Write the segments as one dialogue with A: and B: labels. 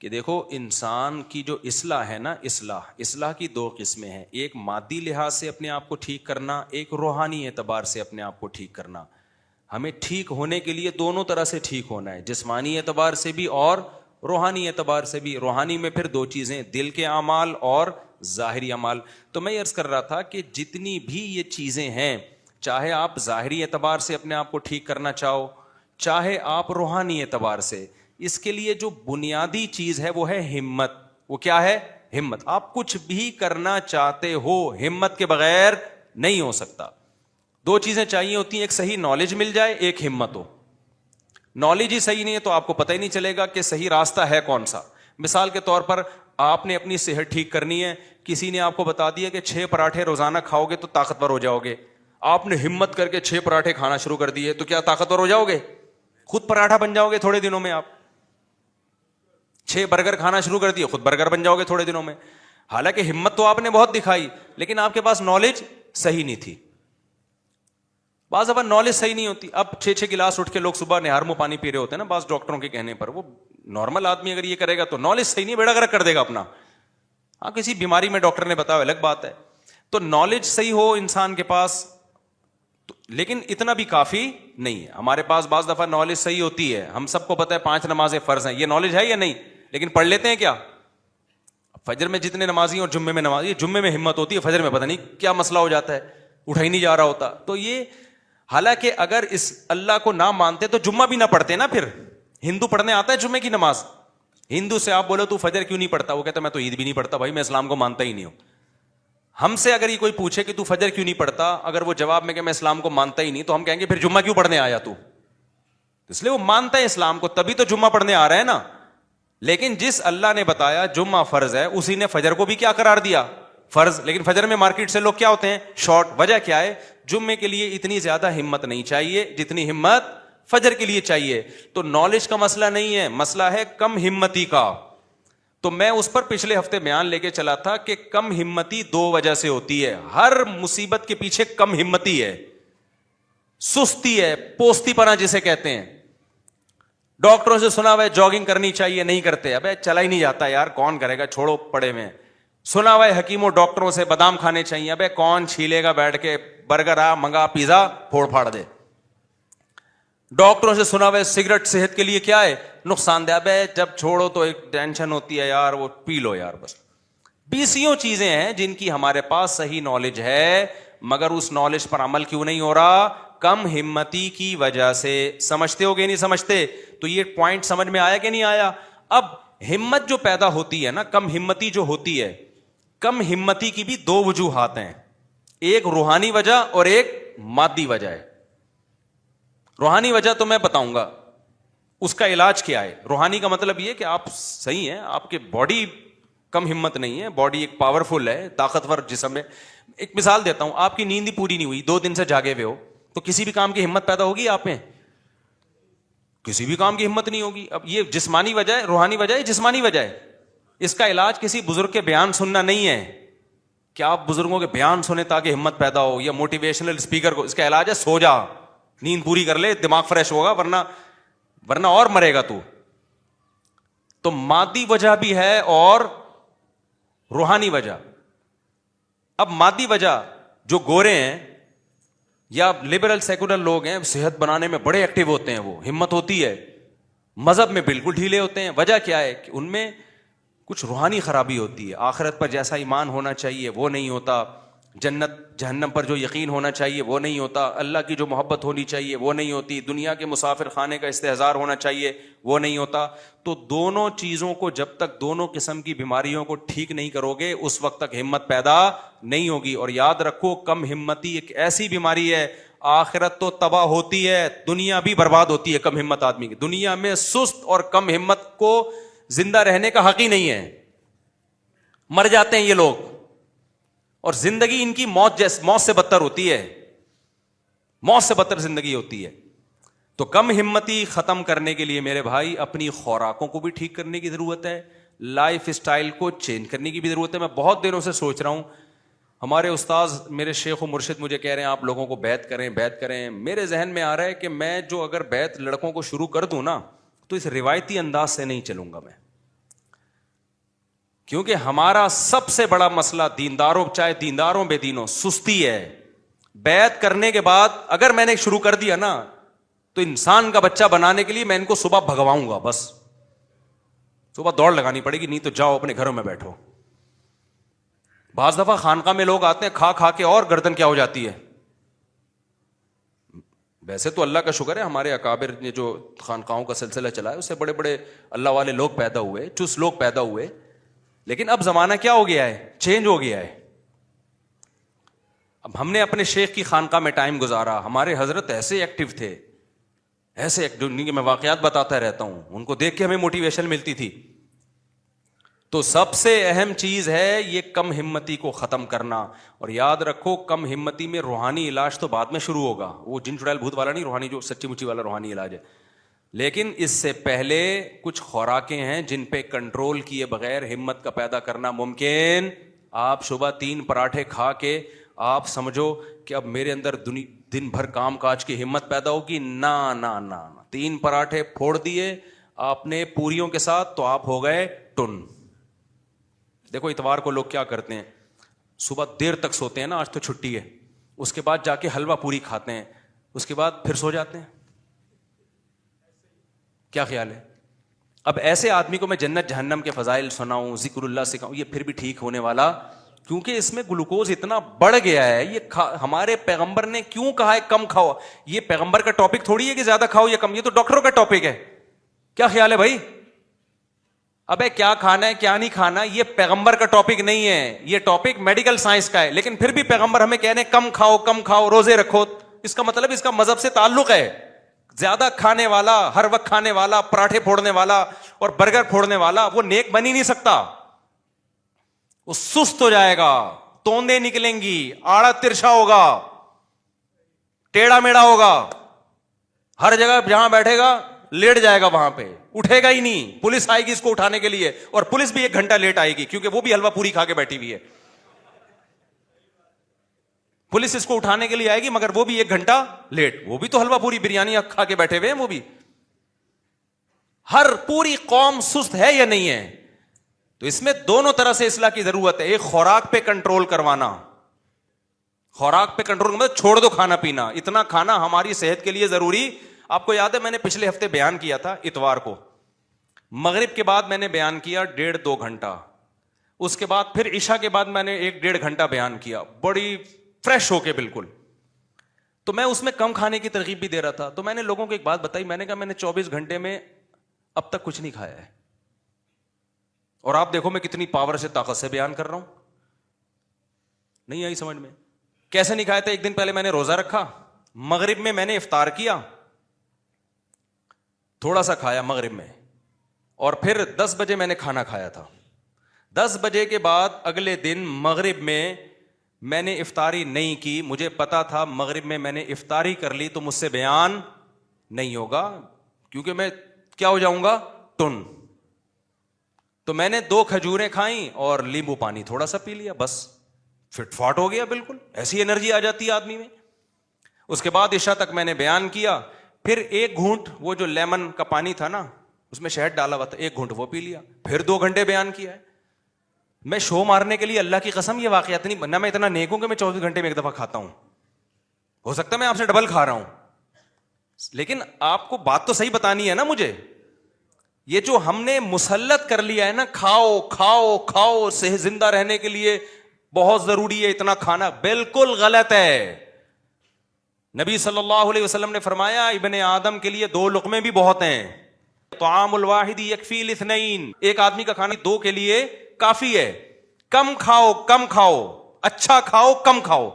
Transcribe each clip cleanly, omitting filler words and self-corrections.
A: کہ دیکھو انسان کی جو اصلاح ہے نا، اصلاح کی دو قسمیں ہیں، ایک مادی لحاظ سے اپنے آپ کو ٹھیک کرنا، ایک روحانی اعتبار سے اپنے آپ کو ٹھیک کرنا. ہمیں ٹھیک ہونے کے لیے دونوں طرح سے ٹھیک ہونا ہے، جسمانی اعتبار سے بھی اور روحانی اعتبار سے بھی. روحانی میں پھر دو چیزیں، دل کے اعمال اور ظاہری اعمال. تو میں عرض کر رہا تھا کہ جتنی بھی یہ چیزیں ہیں، چاہے آپ ظاہری اعتبار سے اپنے آپ کو ٹھیک کرنا چاہو، چاہے آپ روحانی اعتبار سے، اس کے لیے جو بنیادی چیز ہے وہ ہے ہمت. وہ کیا ہے؟ ہمت. آپ کچھ بھی کرنا چاہتے ہو، ہمت کے بغیر نہیں ہو سکتا. دو چیزیں چاہیے ہوتی ہیں، ایک صحیح نالج مل جائے، ایک ہمت ہو. نالج ہی صحیح نہیں ہے تو آپ کو پتہ ہی نہیں چلے گا کہ صحیح راستہ ہے کون سا. مثال کے طور پر آپ نے اپنی صحت ٹھیک کرنی ہے، کسی نے آپ کو بتا دیا کہ 6 پراٹھے روزانہ کھاؤ گے تو طاقتور ہو جاؤ گے. آپ نے ہمت کر کے 6 پراٹھے کھانا شروع کر دیے تو کیا طاقتور ہو جاؤ گے؟ خود پراٹھا بن جاؤ گے تھوڑے دنوں میں. آپ 6 برگر کھانا شروع کر دیے، خود برگر بن جاؤ گے تھوڑے دنوں میں. حالانکہ ہمت تو آپ نے بہت دکھائی، لیکن آپ کے پاس نالج صحیح نہیں تھی. بعض دفعہ نالج صحیح نہیں ہوتی. اب 6 گلاس اٹھ کے لوگ صبح نہار منہ پانی پی رہے ہوتے ہیں نا، بعض ڈاکٹروں کے کہنے پر. وہ نارمل آدمی اگر یہ کرے گا تو نالج صحیح نہیں، بیڑا گرک کر دے گا اپنا. ہاں کسی بیماری میں ڈاکٹر نے بتایا الگ بات ہے. تو نالج صحیح ہو انسان کے پاس، لیکن اتنا بھی کافی نہیں ہے. ہمارے پاس بعض دفعہ نالج صحیح ہوتی ہے، ہم سب کو پتہ ہے 5 نمازیں فرض ہیں، یہ نالج ہے یا نہیں؟ لیکن پڑھ لیتے ہیں کیا؟ فجر میں جتنے نمازی اور جمعے میں نمازی، جمعے میں ہمت ہوتی ہے، فجر میں پتہ نہیں کیا مسئلہ ہو جاتا ہے، اٹھا ہی نہیں جا رہا ہوتا. تو یہ حالانکہ اگر اس اللہ کو نہ مانتے تو جمعہ بھی نہ پڑھتے نا. پھر ہندو پڑھنے آتا ہے جمعے کی نماز، ہندو سے آپ بولو تو فجر کیوں نہیں پڑھتا، وہ کہتا ہے میں تو عید بھی نہیں پڑھتا بھائی، میں اسلام کو مانتا ہی نہیں ہوں. ہم سے اگر یہ کوئی پوچھے کہ تو فجر کیوں نہیں پڑھتا، اگر وہ جواب میں کہ میں اسلام کو مانتا ہی نہیں، تو ہم کہیں گے پھر جمعہ کیوں پڑھنے آیا تو؟ اس لیے وہ مانتا ہے اسلام کو، تبھی تو جمعہ پڑھنے آ رہا ہے نا. لیکن جس اللہ نے بتایا جمعہ فرض ہے، اسی نے فجر کو بھی کیا قرار دیا؟ فرض. لیکن فجر میں مارکیٹ سے لوگ کیا ہوتے ہیں؟ شارٹ. وجہ کیا ہے؟ جمعے کے لیے اتنی زیادہ ہمت نہیں چاہیے جتنی ہمت فجر کے لیے چاہیے. تو نالج کا مسئلہ نہیں ہے، مسئلہ ہے کم ہمتی کا. تو میں اس پر پچھلے ہفتے بیان لے کے چلا تھا کہ کم ہمتی 2 وجہ سے ہوتی ہے. ہر مصیبت کے پیچھے کم ہمتی ہے، سستی ہے، پوستی پنا جسے کہتے ہیں. ڈاکٹروں سے سنا ہوا ہے جاگنگ کرنی چاہیے، نہیں کرتے. ابے چلا ہی نہیں جاتا یار، کون کرے گا، چھوڑو پڑے میں. سنا ہوا ہے حکیموں ڈاکٹروں سے بادام کھانے چاہیے، ابے کون چھیلے گا بیٹھ کے، برگر منگا، پیزا پھوڑ پھاڑ دے. ڈاکٹروں سے سنا ہوا ہے سگریٹ صحت کے لیے کیا ہے؟ نقصان دہ. ابے جب چھوڑو تو ایک ٹینشن ہوتی ہے یار، وہ پی لو یار بس. 20 چیزیں ہیں جن کی ہمارے پاس صحیح نالج ہے، مگر اس نالج پر عمل کیوں نہیں ہو رہا؟ کم ہمتی کی وجہ سے. سمجھتے ہو گے نہیں سمجھتے؟ تو یہ پوائنٹ سمجھ میں آیا کہ نہیں آیا؟ اب ہمت جو پیدا ہوتی ہے نا، کم ہمتی جو ہوتی ہے، کم ہمتی کی بھی 2 وجوہات ہیں، ایک روحانی وجہ اور ایک مادی وجہ ہے. روحانی وجہ تو میں بتاؤں گا اس کا علاج کیا ہے. روحانی کا مطلب یہ کہ آپ صحیح ہیں، آپ کے باڈی کم ہمت نہیں ہے، باڈی ایک پاورفل ہے، طاقتور جسم ہے. ایک مثال دیتا ہوں، آپ کی نیند ہی پوری نہیں ہوئی، 2 دن سے جاگے ہوئے ہو، تو کسی بھی کام کی ہمت پیدا ہوگی آپ میں؟ کسی بھی کام کی ہمت نہیں ہوگی. اب یہ جسمانی وجہ ہے، روحانی وجہ ہے، جسمانی وجہ ہے. اس کا علاج کسی بزرگ کے بیان سننا نہیں ہے کہ آپ بزرگوں کے بیان سنیں تاکہ ہمت پیدا ہو، یا موٹیویشنل اسپیکر کو. اس کا علاج ہے سو جا، نیند پوری کر لے، دماغ فریش ہوگا، ورنہ اور مرے گا تو. تو مادی وجہ بھی ہے اور روحانی وجہ. اب مادی وجہ، جو گورے ہیں یا لبرل سیکولر لوگ ہیں، صحت بنانے میں بڑے ایکٹیو ہوتے ہیں، وہ ہمت ہوتی ہے. مذہب میں بالکل ڈھیلے ہوتے ہیں. وجہ کیا ہے؟ کہ ان میں کچھ روحانی خرابی ہوتی ہے. آخرت پر جیسا ایمان ہونا چاہیے وہ نہیں ہوتا، جنت جہنم پر جو یقین ہونا چاہیے وہ نہیں ہوتا، اللہ کی جو محبت ہونی چاہیے وہ نہیں ہوتی، دنیا کے مسافر خانے کا استحضار ہونا چاہیے وہ نہیں ہوتا. تو دونوں چیزوں کو جب تک، دونوں قسم کی بیماریوں کو ٹھیک نہیں کرو گے، اس وقت تک ہمت پیدا نہیں ہوگی. اور یاد رکھو، کم ہمتی ایک ایسی بیماری ہے، آخرت تو تباہ ہوتی ہے، دنیا بھی برباد ہوتی ہے کم ہمت آدمی کی. دنیا میں سست اور کم ہمت کو زندہ رہنے کا حق ہی نہیں ہے، مر جاتے ہیں یہ لوگ. اور زندگی ان کی موت سے بدتر ہوتی ہے، موت سے بدتر زندگی ہوتی ہے. تو کم ہمتی ختم کرنے کے لیے میرے بھائی اپنی خوراکوں کو بھی ٹھیک کرنے کی ضرورت ہے، لائف اسٹائل کو چینج کرنے کی بھی ضرورت ہے. میں بہت دنوں سے سوچ رہا ہوں، ہمارے استاذ میرے شیخ و مرشد مجھے کہہ رہے ہیں آپ لوگوں کو بیعت کریں. میرے ذہن میں آ رہا ہے کہ میں جو اگر بیعت لڑکوں کو شروع کر دوں نا، تو اس روایتی انداز سے نہیں چلوں گا. میں کیونکہ ہمارا سب سے بڑا مسئلہ دینداروں, چاہے دینداروں بے دینوں, سستی ہے. بیعت کرنے کے بعد اگر میں نے شروع کر دیا نا تو انسان کا بچہ بنانے کے لیے میں ان کو صبح بھگواؤں گا, بس صبح دوڑ لگانی پڑے گی, نہیں تو جاؤ اپنے گھروں میں بیٹھو. بعض دفعہ خانقاہ میں لوگ آتے ہیں کھا کھا کے اور گردن کیا ہو جاتی ہے. ویسے تو اللہ کا شکر ہے ہمارے اکابر نے جو خانقاہوں کا سلسلہ چلایا اس سے بڑے بڑے اللہ والے لوگ پیدا ہوئے, چست لوگ پیدا ہوئے, لیکن اب زمانہ کیا ہو گیا ہے, چینج ہو گیا ہے. اب ہم نے اپنے شیخ کی خانقاہ میں ٹائم گزارا, ہمارے حضرت ایسے ایکٹیو تھے, ایسے جن کے میں واقعات بتاتا رہتا ہوں, ان کو دیکھ کے ہمیں موٹیویشن ملتی تھی. تو سب سے اہم چیز ہے یہ کم ہمتی کو ختم کرنا. اور یاد رکھو کم ہمتی میں روحانی علاج تو بعد میں شروع ہوگا, وہ جن چڑیل بھوت والا نہیں, روحانی جو سچی مچی والا روحانی علاج ہے. لیکن اس سے پہلے کچھ خوراکیں ہیں جن پہ کنٹرول کیے بغیر ہمت کا پیدا کرنا ممکن. آپ صبح 3 پراٹھے کھا کے آپ سمجھو کہ اب میرے اندر دن بھر کام کاج کی ہمت پیدا ہوگی, نہ نہ نہ. 3 پراٹھے پھوڑ دیے آپ نے پوریوں کے ساتھ تو آپ ہو گئے ٹن. دیکھو اتوار کو لوگ کیا کرتے ہیں, صبح دیر تک سوتے ہیں نا, آج تو چھٹی ہے, اس کے بعد جا کے حلوہ پوری کھاتے ہیں, اس کے بعد پھر سو جاتے ہیں. کیا خیال ہے؟ اب ایسے آدمی کو میں جنت جہنم کے فضائل سناؤں, ذکر اللہ سکھاؤں, یہ پھر بھی ٹھیک ہونے والا, کیونکہ اس میں گلوکوز اتنا بڑھ گیا ہے. یہ ہمارے پیغمبر نے کیوں کہا ہے کم کھاؤ؟ یہ پیغمبر کا ٹاپک تھوڑی ہے کہ زیادہ کھاؤ یا کم, یہ تو ڈاکٹروں کا ٹاپک ہے. کیا خیال ہے بھائی؟ ابے کیا کھانا ہے کیا نہیں کھانا یہ پیغمبر کا ٹاپک نہیں ہے, یہ ٹاپک میڈیکل سائنس کا ہے. لیکن پھر بھی پیغمبر ہمیں کہہ رہے ہیں کم کھاؤ کم کھاؤ, روزے رکھو. اس کا مطلب اس کا مذہب سے تعلق ہے. زیادہ کھانے والا, ہر وقت کھانے والا, پراٹھے پھوڑنے والا اور برگر پھوڑنے والا وہ نیک بن ہی نہیں سکتا. وہ سست ہو جائے گا, توندے نکلیں گی, آڑا ترچھا ہوگا, ٹیڑھا میڑا ہوگا, ہر جگہ جہاں بیٹھے گا لیٹ جائے گا, وہاں پہ اٹھے گا ہی نہیں. پولیس آئے گی اس کو اٹھانے کے لیے, اور پولیس بھی 1 گھنٹہ لیٹ آئے گی کیونکہ وہ بھی حلوہ پوری کھا کے بیٹھی ہوئی ہے. پولیس اس کو اٹھانے کے لیے آئے گی مگر وہ بھی 1 گھنٹہ لیٹ, وہ بھی تو حلوہ پوری بریانی کھا کے بیٹھے ہوئے ہیں. وہ بھی ہر پوری قوم سست ہے یا نہیں ہے؟ تو اس میں دونوں طرح سے اصلاح کی ضرورت ہے. ایک خوراک پہ کنٹرول کروانا, خوراک پہ کنٹرول مطلب چھوڑ دو کھانا پینا, اتنا کھانا ہماری صحت کے لیے ضروری. آپ کو یاد ہے میں نے پچھلے ہفتے بیان کیا تھا, اتوار کو مغرب کے بعد میں نے بیان کیا 1.5-2 گھنٹہ, اس کے بعد پھر عشاء کے بعد میں نے 1-1.5 گھنٹہ بیان کیا, بڑی فریش ہو کے بالکل. تو میں اس میں کم کھانے کی ترغیب بھی دے رہا تھا. تو میں نے لوگوں کو ایک بات بتائی, میں نے کہا میں نے 24 گھنٹے میں اب تک کچھ نہیں کھایا ہے, اور آپ دیکھو میں کتنی پاور سے طاقت سے بیان کر رہا ہوں. نہیں آئی سمجھ میں؟ کیسے نہیں کھایا تھا؟ ایک دن پہلے میں نے روزہ رکھا, مغرب میں میں نے افطار کیا, تھوڑا سا کھایا مغرب میں, اور پھر 10 بجے میں نے کھانا کھایا تھا. 10 بجے کے بعد اگلے دن مغرب میں نے افطاری نہیں کی. مجھے پتا تھا مغرب میں نے افطاری کر لی تو مجھ سے بیان نہیں ہوگا, کیونکہ میں کیا ہو جاؤں گا, ٹن. تو میں نے 2 کھجوریں کھائیں اور لیمبو پانی تھوڑا سا پی لیا, بس فٹ فاٹ ہو گیا بالکل. ایسی انرجی آ جاتی ہے آدمی میں. اس کے بعد عشاء تک میں نے بیان کیا, پھر 1 گھونٹ وہ جو لیمن کا پانی تھا نا اس میں شہد ڈالا ہوا تھا, 1 گھونٹ وہ پی لیا, پھر 2 گھنٹے بیان کیا ہے. میں شو مارنے کے لیے اللہ کی قسم یہ واقعات نہیں بننا, میں اتنا نیک ہوں کہ میں 24 گھنٹے میں 1 دفعہ کھاتا ہوں. ہو سکتا ہے میں آپ سے ڈبل کھا رہا ہوں, لیکن آپ کو بات تو صحیح بتانی ہے نا مجھے. یہ جو ہم نے مسلط کر لیا ہے نا, کھاؤ کھاؤ کھاؤ, صحت زندہ رہنے کے لیے بہت ضروری ہے اتنا کھانا, بالکل غلط ہے. نبی صلی اللہ علیہ وسلم نے فرمایا ابن آدم کے لیے 2 لقمے بھی بہت ہیں. طعام الواحد یکفی الاثنین, ایک آدمی کا کھانا 2 کے لیے کافی ہے. کم کھاؤ کم کھاؤ, اچھا کھاؤ کم کھاؤ.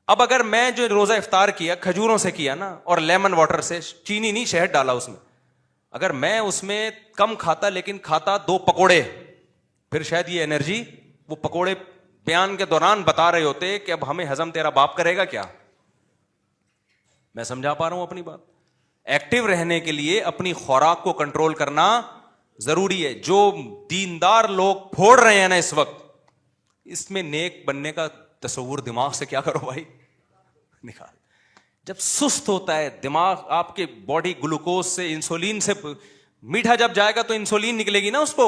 A: اب اگر میں جو روزہ افطار کیا کھجوروں سے کیا نا, اور لیمن واٹر سے, چینی نہیں شہد ڈالا اس میں, اگر میں اس میں کم کھاتا لیکن کھاتا 2 پکوڑے, پھر شاید یہ انرجی, وہ پکوڑے بیان کے دوران بتا رہے ہوتے کہ اب ہمیں ہضم تیرا باپ کرے گا کیا. میں سمجھا پا رہا ہوں اپنی بات؟ ایکٹیو رہنے کے لیے اپنی خوراک کو کنٹرول کرنا ضروری ہے. جو دیندار لوگ پھوڑ رہے ہیں نا اس وقت, اس میں نیک بننے کا تصور دماغ سے کیا کرو بھائی, نکال. جب سست ہوتا ہے دماغ, آپ کے باڈی گلوکوز سے, انسولین سے, میٹھا جب جائے گا تو انسولین نکلے گی نا اس کو